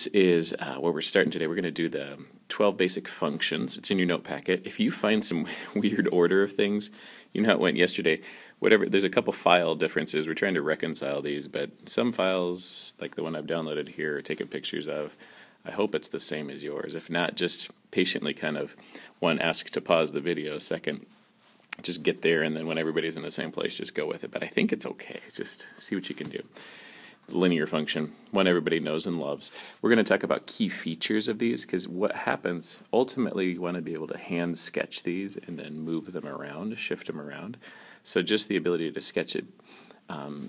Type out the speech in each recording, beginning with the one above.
This is where we're starting today. We're going to do the 12 basic functions. It's in your note packet. If you find some weird order of things, you know how it went yesterday. Whatever, there's a couple file differences. We're trying to reconcile these, but some files, like the one I've downloaded here or taken pictures of, I hope it's the same as yours. If not, just patiently kind of, one, ask to pause the video. Second, just get there, and then when everybody's in the same place, just go with it. But I think it's okay. Just see what you can do. Linear function, one everybody knows and loves. We're going to talk about key features of these, because what happens, ultimately you want to be able to hand sketch these and then move them around, shift them around. So just the ability to sketch it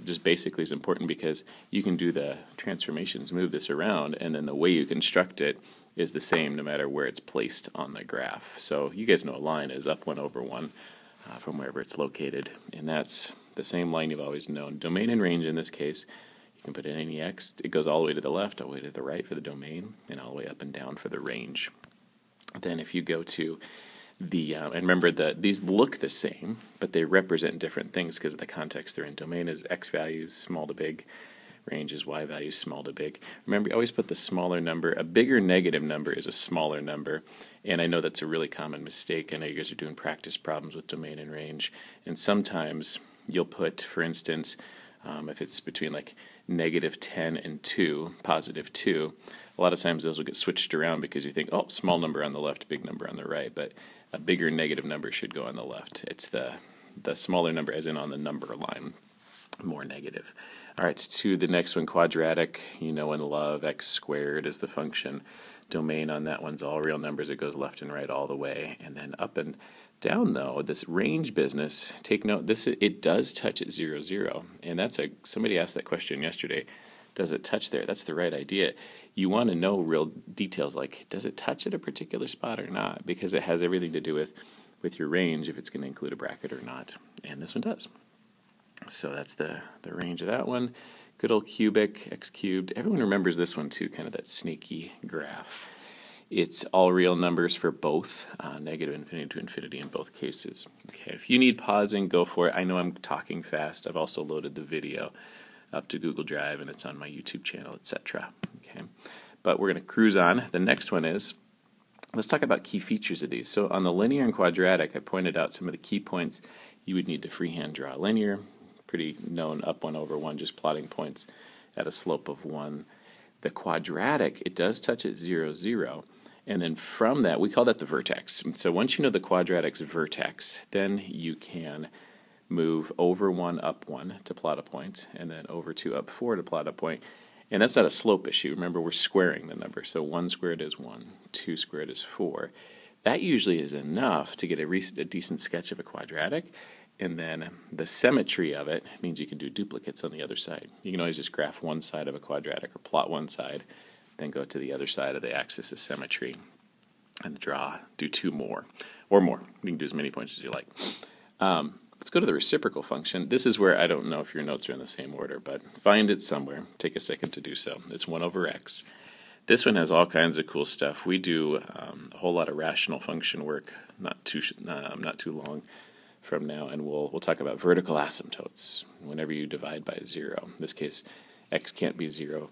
just basically is important, because you can do the transformations, move this around, and then the way you construct it is the same no matter where it's placed on the graph. So you guys know a line is up 1 over 1 from wherever it's located, and that's the same line you've always known. Domain and range in this case, you can put in any x. It goes all the way to the left, all the way to the right for the domain, and all the way up and down for the range. Then if you go to the, and remember that these look the same, but they represent different things because of the context they're in. Domain is x values, small to big. Range is y values, small to big. Remember, you always put the smaller number. A bigger negative number is a smaller number, and I know that's a really common mistake. I know you guys are doing practice problems with domain and range, and sometimes you'll put, for instance, if it's between like -10 and 2, +2, a lot of times those will get switched around because you think, oh, small number on the left, big number on the right, but a bigger negative number should go on the left. It's the smaller number as in on the number line, more negative. All right, to the next one, quadratic, you know and love, x squared is the function. Domain on that one's all real numbers. It goes left and right all the way. And then up and down, though, this range business, take note, it does touch at 0, 0. And somebody asked that question yesterday. Does it touch there? That's the right idea. You want to know real details like, does it touch at a particular spot or not? Because it has everything to do with your range, if it's going to include a bracket or not. And this one does. So that's the range of that one. Good old cubic, x cubed. Everyone remembers this one too, kind of that snaky graph. It's all real numbers for both, negative infinity to infinity in both cases. Okay, if you need pausing, go for it. I know I'm talking fast. I've also loaded the video up to Google Drive, and it's on my YouTube channel, etc. Okay, but we're going to cruise on. The next one is, let's talk about key features of these. So on the linear and quadratic, I pointed out some of the key points you would need to freehand draw. Linear, pretty known, up 1 over 1, just plotting points at a slope of 1. The quadratic, it does touch at 0, 0. And then from that, we call that the vertex. And so once you know the quadratic's vertex, then you can move over 1, up 1 to plot a point, and then over 2, up 4 to plot a point. And that's not a slope issue. Remember, we're squaring the number. So 1 squared is 1, 2 squared is 4. That usually is enough to get a decent sketch of a quadratic. And then the symmetry of it means you can do duplicates on the other side. You can always just graph one side of a quadratic or plot one side, then go to the other side of the axis of symmetry and do 2 more, or more. You can do as many points as you like. Let's go to the reciprocal function. This is where I don't know if your notes are in the same order, but find it somewhere. Take a second to do so. It's 1 over x. This one has all kinds of cool stuff. We do a whole lot of rational function work, not too long from now, and we'll talk about vertical asymptotes whenever you divide by 0. In this case, x can't be 0,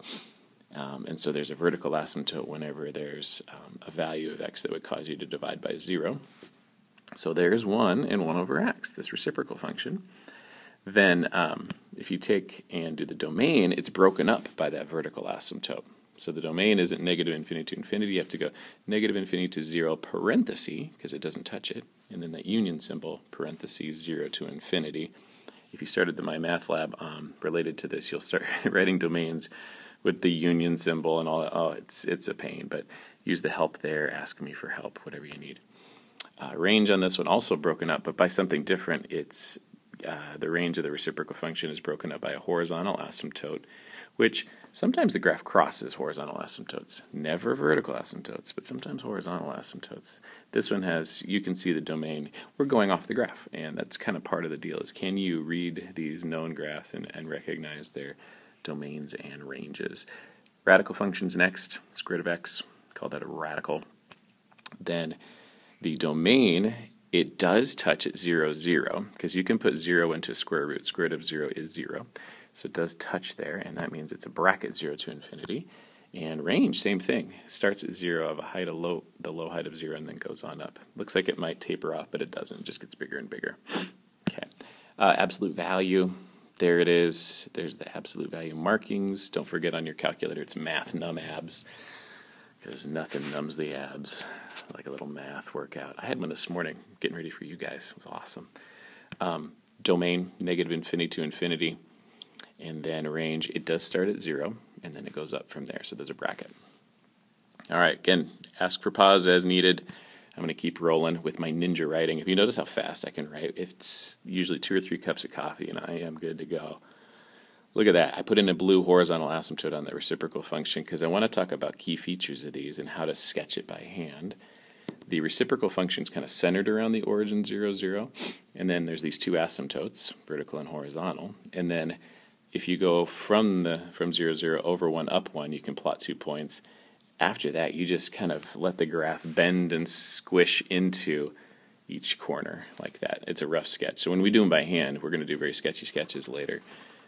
and so there's a vertical asymptote whenever there's a value of x that would cause you to divide by 0. So there's 1 and 1 over x, this reciprocal function. Then if you take and do the domain, it's broken up by that vertical asymptote. So the domain isn't negative infinity to infinity. You have to go negative infinity to 0 parenthesis, because it doesn't touch it, and then that union symbol, parentheses, 0 to infinity. If you started the My Math Lab related to this, you'll start writing domains with the union symbol and all that. Oh, it's a pain, but use the help there. Ask me for help, whatever you need. Range on this one also broken up, but by something different. It's the range of the reciprocal function is broken up by a horizontal asymptote, which sometimes the graph crosses horizontal asymptotes. Never vertical asymptotes, but sometimes horizontal asymptotes. This one has, you can see the domain. We're going off the graph, and that's kind of part of the deal, is can you read these known graphs and recognize their domains and ranges. Radical functions next, square root of x, call that a radical. Then the domain, it does touch at 0, 0, because you can put 0 into a square root. Square root of 0 is 0. So it does touch there, and that means it's a bracket 0 to infinity. And range, same thing. Starts at 0, of a height, the low height of 0, and then goes on up. Looks like it might taper off, but it doesn't. It just gets bigger and bigger. Okay. Absolute value. There it is. There's the absolute value markings. Don't forget on your calculator it's math num abs, because nothing numbs the abs like a little math workout. I had one this morning getting ready for you guys. It was awesome. Domain, negative infinity to infinity. And then range, it does start at 0, and then it goes up from there. So there's a bracket. All right, again, ask for pause as needed. I'm going to keep rolling with my ninja writing. If you notice how fast I can write, it's usually 2 or 3 cups of coffee, and I am good to go. Look at that. I put in a blue horizontal asymptote on the reciprocal function because I want to talk about key features of these and how to sketch it by hand. The reciprocal function is kind of centered around the origin 0, 0, and then there's these 2 asymptotes, vertical and horizontal, and then if you go from 0, 0 over 1 up 1, you can plot 2 points. After that, you just kind of let the graph bend and squish into each corner like that. It's a rough sketch. So when we do them by hand, we're going to do very sketchy sketches later.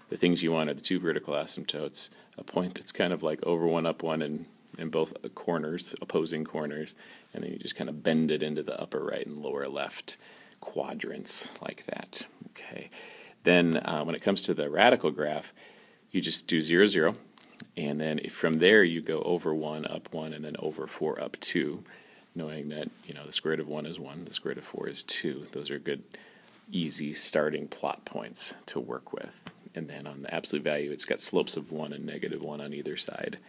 The things you want are the 2 vertical asymptotes, a point that's kind of like over 1 up 1 in both corners, opposing corners, and then you just kind of bend it into the upper right and lower left quadrants like that. Okay. Then when it comes to the radical graph, you just do 0, 0, and then from there you go over 1, up 1, and then over 4, up 2, knowing that the square root of 1 is 1, the square root of 4 is 2. Those are good, easy starting plot points to work with. And then on the absolute value, it's got slopes of 1 and negative 1 on either side.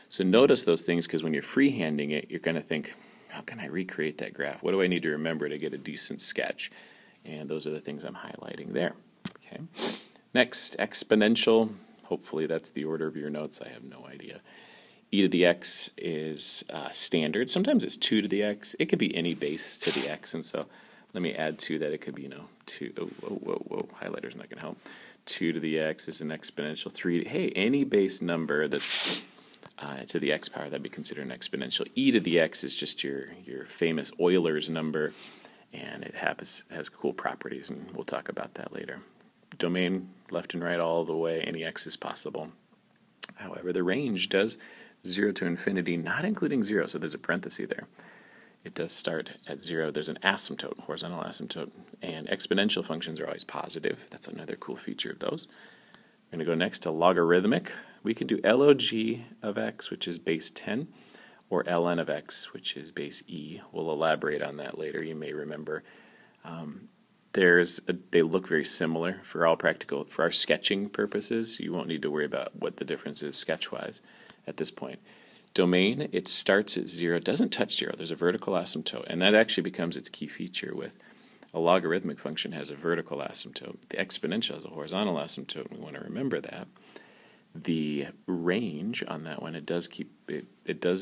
So notice those things, because when you're freehanding it, you're going to think, how can I recreate that graph? What do I need to remember to get a decent sketch? And those are the things I'm highlighting there. Okay. Next, exponential. Hopefully that's the order of your notes. I have no idea. E to the x is standard. Sometimes it's 2 to the x. It could be any base to the x. And so let me add to that. It could be, 2. Whoa. Highlighter's not going to help. 2 to the x is an exponential. 3. Hey, any base number that's to the x power, that'd be considered an exponential. E to the x is just your famous Euler's number, and it has cool properties, and we'll talk about that later. Domain, left and right all the way, any x is possible. However, the range does 0 to infinity, not including 0, so there's a parenthesis there. It does start at 0. There's an asymptote, horizontal asymptote, and exponential functions are always positive. That's another cool feature of those. We're going to go next to logarithmic. We can do log of x, which is base 10, or ln of x, which is base e. We'll elaborate on that later. You may remember. They look very similar for our sketching purposes. You won't need to worry about what the difference is sketch-wise at this point. Domain, it starts at 0, doesn't touch 0. There's a vertical asymptote, and that actually becomes its key feature with a logarithmic function has a vertical asymptote. The exponential has a horizontal asymptote, and we want to remember that. The range on that one, it does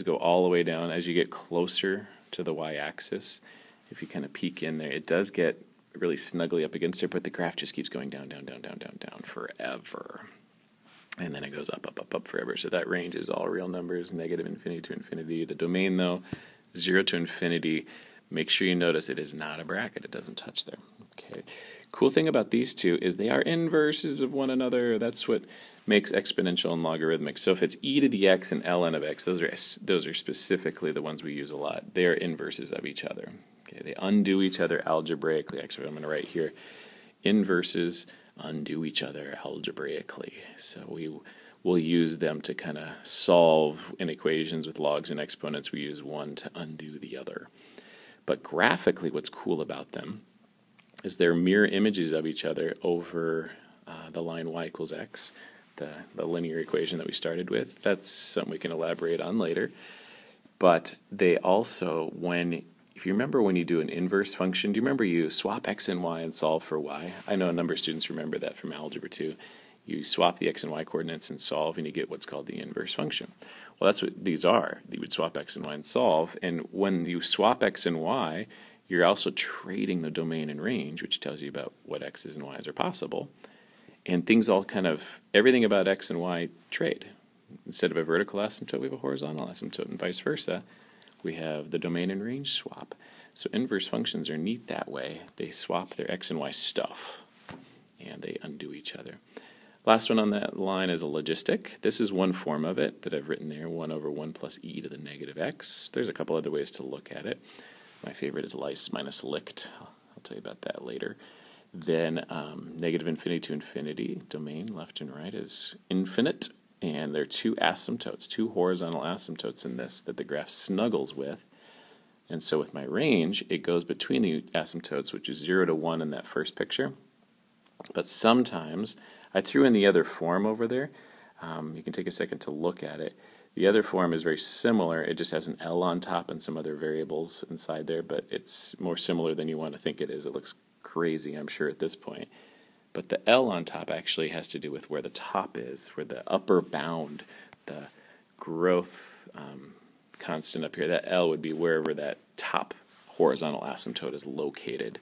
go all the way down as you get closer to the y-axis. If you kind of peek in there, it does get really snugly up against there, but the graph just keeps going down forever. And then it goes up forever. So that range is all real numbers, negative infinity to infinity. The domain, though, 0 to infinity. Make sure you notice it is not a bracket. It doesn't touch there. Okay. Cool thing about these two is they are inverses of one another. That's what makes exponential and logarithmic. So if it's e to the x and ln of x, those are specifically the ones we use a lot. They are inverses of each other. Okay. They undo each other algebraically. Actually, I'm going to write here, inverses undo each other algebraically. So we will use them to kind of solve in equations with logs and exponents. We use one to undo the other. But graphically, what's cool about them is they're mirror images of each other over the line y equals x, the linear equation that we started with. That's something we can elaborate on later. But they also, if you remember when you do an inverse function, do you remember you swap x and y and solve for y? I know a number of students remember that from Algebra 2. You swap the x and y coordinates and solve, and you get what's called the inverse function. Well, that's what these are. You would swap x and y and solve, and when you swap x and y, you're also trading the domain and range, which tells you about what x's and y's are possible. And things all everything about x and y trade. Instead of a vertical asymptote, we have a horizontal asymptote, and vice versa. We have the domain and range swap. So inverse functions are neat that way. They swap their x and y stuff, and they undo each other. Last one on that line is a logistic. This is one form of it that I've written there, 1 over 1 plus e to the negative x. There's a couple other ways to look at it. My favorite is lice minus lict. I'll tell you about that later. Then negative infinity to infinity, domain left and right is infinite, and there are two asymptotes, two horizontal asymptotes in this that the graph snuggles with. And so with my range, it goes between the asymptotes, which is 0 to 1 in that first picture. But sometimes, I threw in the other form over there. You can take a second to look at it. The other form is very similar. It just has an L on top and some other variables inside there, but it's more similar than you want to think it is. It looks crazy, I'm sure, at this point. But the L on top actually has to do with where the top is, where the upper bound, the growth constant up here, that L would be wherever that top horizontal asymptote is located.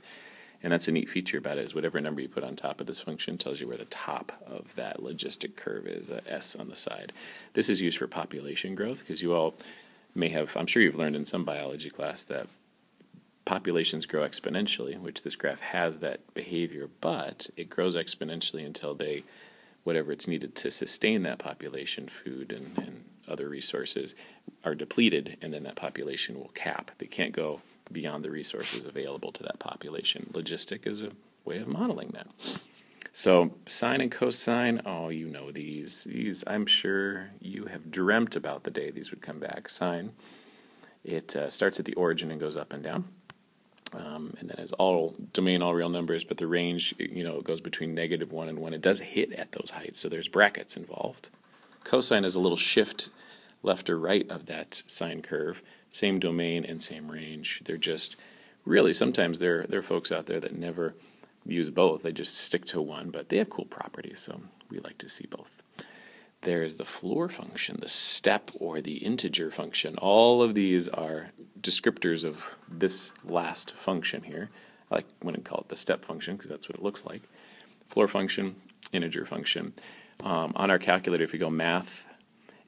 And that's a neat feature about it, is whatever number you put on top of this function tells you where the top of that logistic curve is, a S on the side. This is used for population growth, because you all may have, I'm sure you've learned in some biology class that populations grow exponentially, which this graph has that behavior, but it grows exponentially until they, whatever it's needed to sustain that population, food and other resources, are depleted, and then that population will cap. They can't go beyond the resources available to that population. Logistic is a way of modeling that. So sine and cosine, oh, you know these. I'm sure you have dreamt about the day these would come back. Sine, it starts at the origin and goes up and down. And then has all domain, all real numbers, but the range, it goes between -1 and 1. It does hit at those heights, so there's brackets involved. Cosine is a little shift left or right of that sine curve. Same domain and same range. They're just, really, sometimes there are folks out there that never use both. They just stick to one, but they have cool properties, so we like to see both. There's the floor function, the step or the integer function. All of these are descriptors of this last function here. I like when I call it the step function because that's what it looks like. Floor function, integer function. On our calculator, if you go math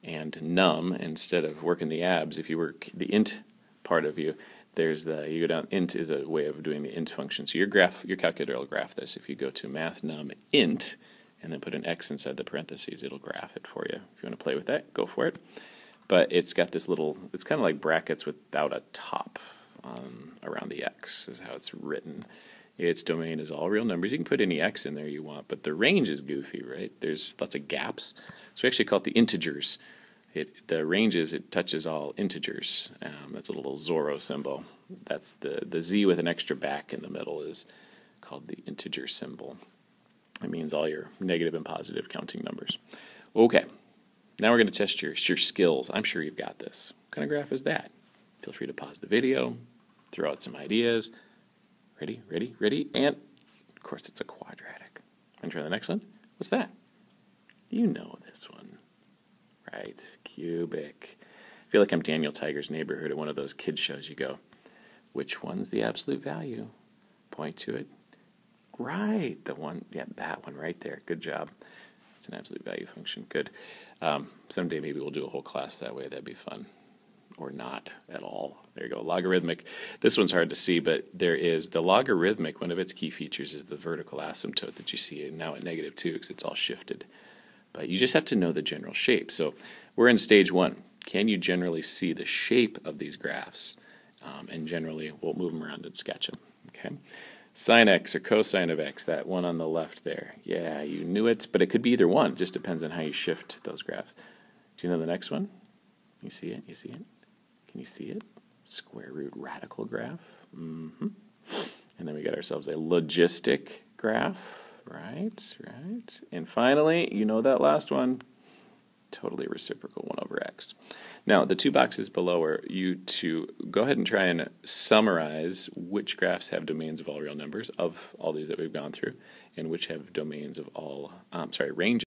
and num, instead of working the abs, if you work the int part of you, you go down, int is a way of doing the int function. So your calculator will graph this. If you go to math num int, and then put an X inside the parentheses, it'll graph it for you. If you want to play with that, go for it. But it's got this little, it's kind of like brackets without a top around the X is how it's written. Its domain is all real numbers. You can put any X in there you want, but the range is goofy, right? There's lots of gaps. So we actually call it the integers. The ranges, it touches all integers. That's a little Zorro symbol. That's the Z with an extra back in the middle is called the integer symbol. It means all your negative and positive counting numbers. Okay, now we're going to test your skills. I'm sure you've got this. What kind of graph is that? Feel free to pause the video, throw out some ideas. Ready, ready, ready, and of course it's a quadratic. And try the next one. What's that? You know this one, right? Cubic. I feel like I'm Daniel Tiger's Neighborhood at one of those kids shows. You go, which one's the absolute value? Point to it. Right, the one, yeah, that one right there. Good job. It's an absolute value function. Good. Someday maybe we'll do a whole class that way. That'd be fun. Or not at all. There you go. Logarithmic. This one's hard to see, but there is the logarithmic. One of its key features is the vertical asymptote that you see now at -2 because it's all shifted. But you just have to know the general shape. So we're in stage 1. Can you generally see the shape of these graphs? And generally, we'll move them around and sketch them. Okay. Sine x or cosine of x, that one on the left there. Yeah, you knew it, but it could be either one. It just depends on how you shift those graphs. Do you know the next one? You see it? You see it? Can you see it? Square root radical graph. And then we got ourselves a logistic graph. Right. And finally, you know that last one. Totally reciprocal 1 over x. Now, the 2 boxes below are you to go ahead and try and summarize which graphs have domains of all real numbers of all these that we've gone through, and which have domains of all, ranges